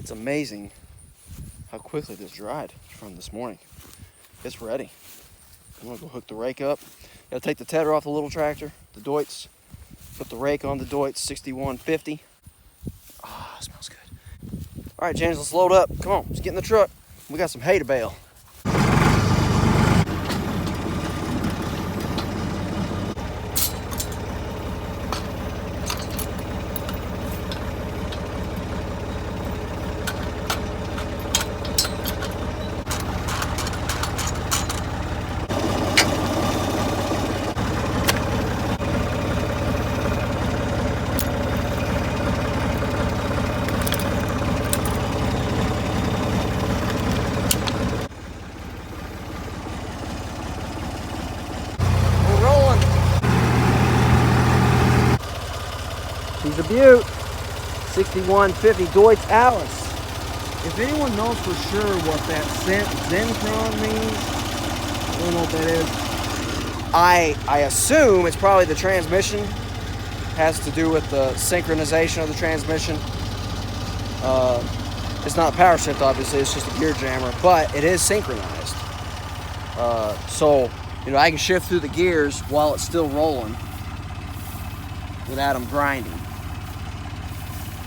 It's amazing how quickly this dried from this morning. It's ready. I'm gonna go hook the rake up. Gotta take the tether off the little tractor, the Deutz. Put the rake on the Deutz 6150. Ah, smells good. All right, James, let's load up. Come on, let's get in the truck. We got some hay to bale. She's a beaut. 6150 Deutz Alice. If anyone knows for sure what that Zenkron means, I don't know what that is. I assume it's probably the transmission. Has to do with the synchronization of the transmission. It's not power shift, obviously, it's just a gear jammer, but it is synchronized. So, you know, I can shift through the gears while it's still rolling without them grinding.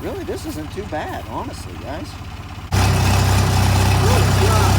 Really, this isn't too bad, honestly, guys. Good job.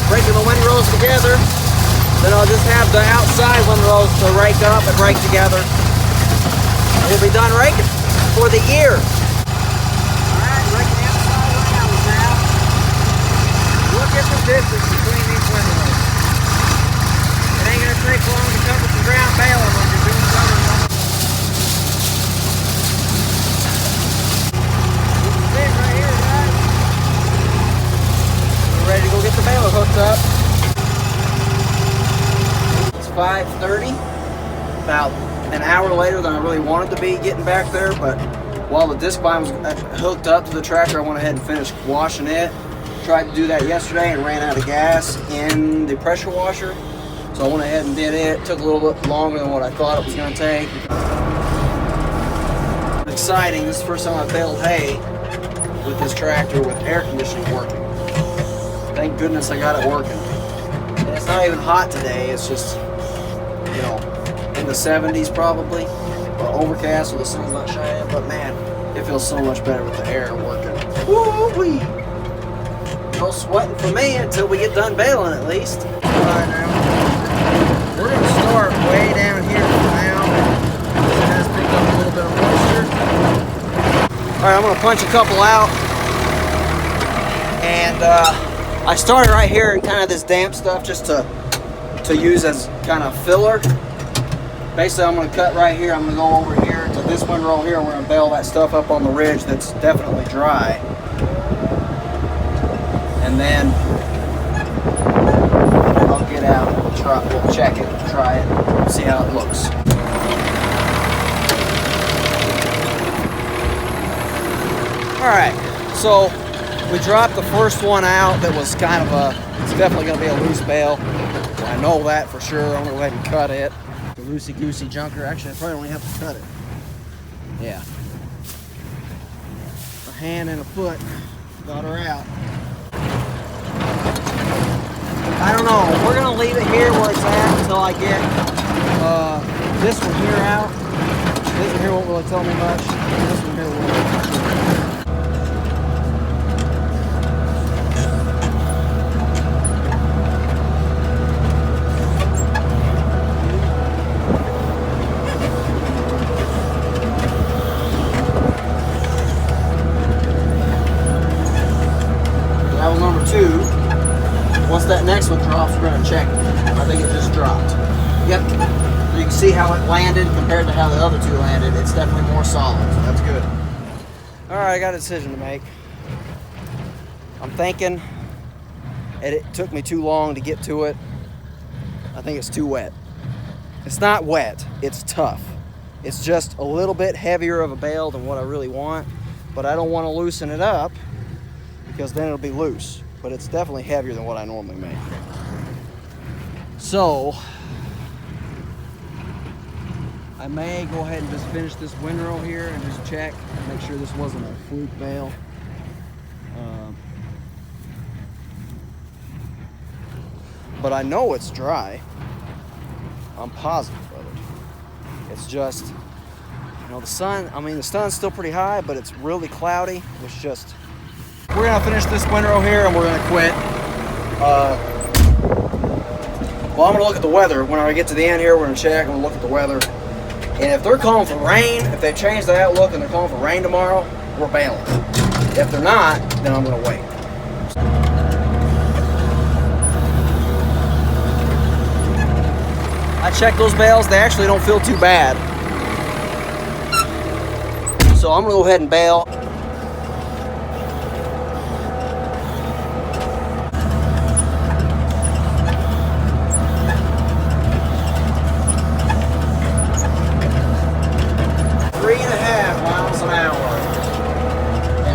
Breaking the windrows together, then I'll just have the outside windrows to rake up and rake together. We'll be done raking for the year. Alright, raking the outside windrows now. Look at the distance between these windrows. It ain't gonna take long to cover some ground baling when you're doing southern ones. This is it right here, guys. Ready to go get the baler hooked up. It's 5:30, about an hour later than I really wanted to be getting back there, but while the disc bind was hooked up to the tractor, I went ahead and finished washing it. Tried to do that yesterday and ran out of gas in the pressure washer, so I went ahead and did it. It took a little bit longer than what I thought it was going to take. Exciting, this is the first time I've baled hay with this tractor with air conditioning working. Thank goodness I got it working. And it's not even hot today, it's just, you know, in the 70s probably. Overcast with the sun's not shining, but man, it feels so much better with the air working. Woo-wee! No sweating for me until we get done baling at least. Alright now, we're going to start way down here for now. It has picked up a little bit of moisture. Alright, I'm going to punch a couple out. And, I started right here in kind of this damp stuff just to use as kind of filler. Basically, I'm going to cut right here. I'm going to go over here to this windrow here. We're going to bale that stuff up on the ridge that's definitely dry. And then I'll get out and we'll check it, try it, see how it looks. All right, so we dropped the first one out that was kind of it's definitely going to be a loose bale. I know that for sure. I'm going to go ahead and cut it. The loosey-goosey junker. Actually, I probably only have to cut it. Yeah. A hand and a foot got her out. I don't know. We're going to leave it here where it's at until I get this one here out. This one here won't really tell me much. This one here will. check it. I think it just dropped. Yep. So you can see how it landed compared to how the other two landed. It's definitely more solid, so that's good. All right, I got a decision to make. I'm thinking it took me too long to get to it. I think it's too wet. It's not wet, it's tough. It's just a little bit heavier of a bale than what I really want, but I don't want to loosen it up because then it'll be loose. But it's definitely heavier than what I normally make. So, I may go ahead and just finish this windrow here and just check and make sure this wasn't a fluke bale. But I know it's dry. I'm positive of it. It's just, you know, the sun's still pretty high, but it's really cloudy. It's just, we're gonna finish this windrow here and we're gonna quit. Well, I'm gonna look at the weather. When I get to the end here, we're gonna check and we'll look at the weather. And if they're calling for rain, if they've changed the outlook and they're calling for rain tomorrow, we're bailing. If they're not, then I'm gonna wait. I checked those bales, they actually don't feel too bad. So I'm gonna go ahead and bale.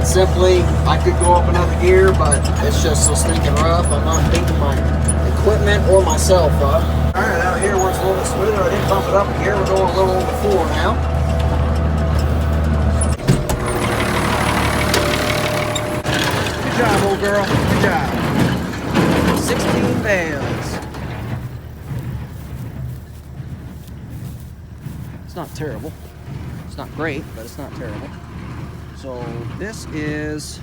Simply, I could go up another gear, but it's just so stinking rough. I'm not beating my equipment or myself up. All right, out here where it's a little bit smoother, I didn't bump it up a gear. We're going a little over 4 now. Good job, old girl. Good job. 16 bales. It's not terrible. It's not great, but it's not terrible. So this is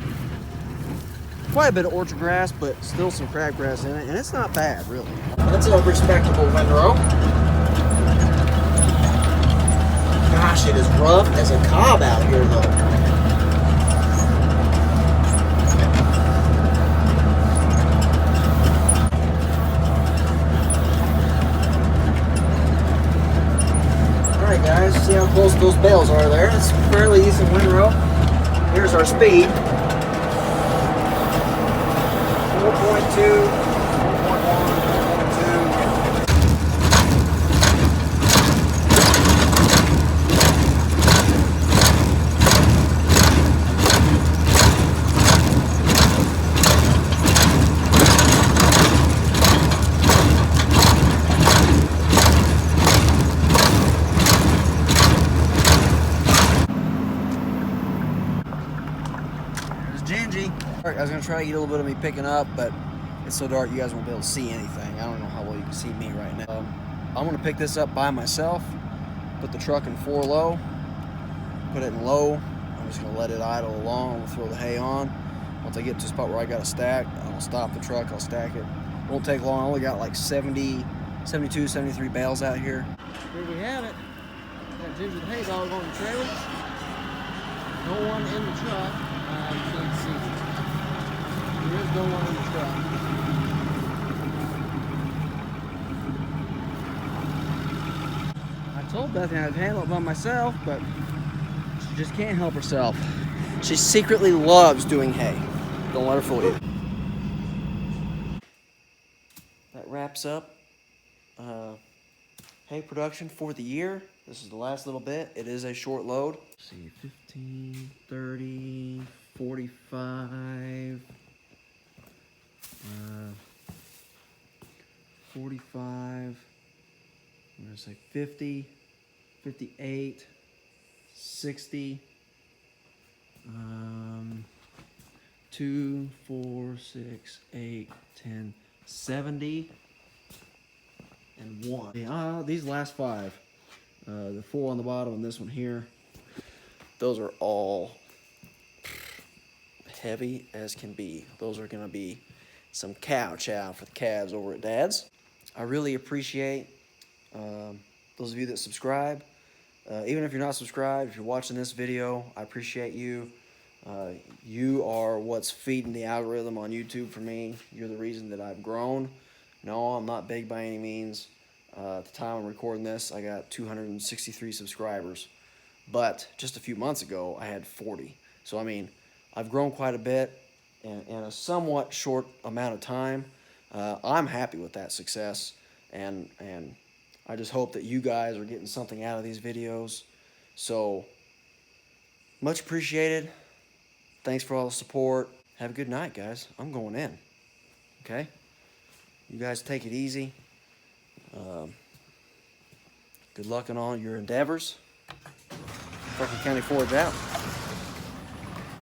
quite a bit of orchard grass, but still some crabgrass in it, and it's not bad, really. That's a respectable windrow. Gosh, it is rough as a cob out here, though. All right, guys, see how close those bales are there. It's a fairly decent windrow. Here's our speed. 4.2, 4.1, I was going to try to get a little bit of me picking up, but it's so dark you guys won't be able to see anything. I don't know how well you can see me right now. I'm going to pick this up by myself, put the truck in 4 low, put it in low. I'm just going to let it idle along. I'm going to throw the hay on. Once I get to a spot where I got to stack, I'll stop the truck, I'll stack it. It won't take long. I only got like 72, 73 bales out here. Here we have it. Got Ginger the hay dog on the trailer. No one in the truck. You can't see. There is no one in the truck. I told Bethany I'd handle it by myself, but she just can't help herself. She secretly loves doing hay. Don't let her fool you. That wraps up hay production for the year. This is the last little bit. It is a short load. Let's see, 15, 30, 45, 45, I'm gonna say 50, 58, 60, 2, 4, 6, 8, 10, 70, and 1. These last 5, the 4 on the bottom and this one here, those are all heavy as can be. Those are gonna be some cow chow for the calves over at Dad's. I really appreciate those of you that subscribe. Even if you're not subscribed, if you're watching this video, I appreciate you. You are what's feeding the algorithm on YouTube for me. You're the reason that I've grown. No, I'm not big by any means. At the time I'm recording this, I got 263 subscribers. But just a few months ago, I had 40. So, I mean, I've grown quite a bit in a somewhat short amount of time. I'm happy with that success. And I just hope that you guys are getting something out of these videos. So, much appreciated. Thanks for all the support. Have a good night, guys. I'm going in. Okay? You guys take it easy. Good luck in all your endeavors. Franklin County Forage out.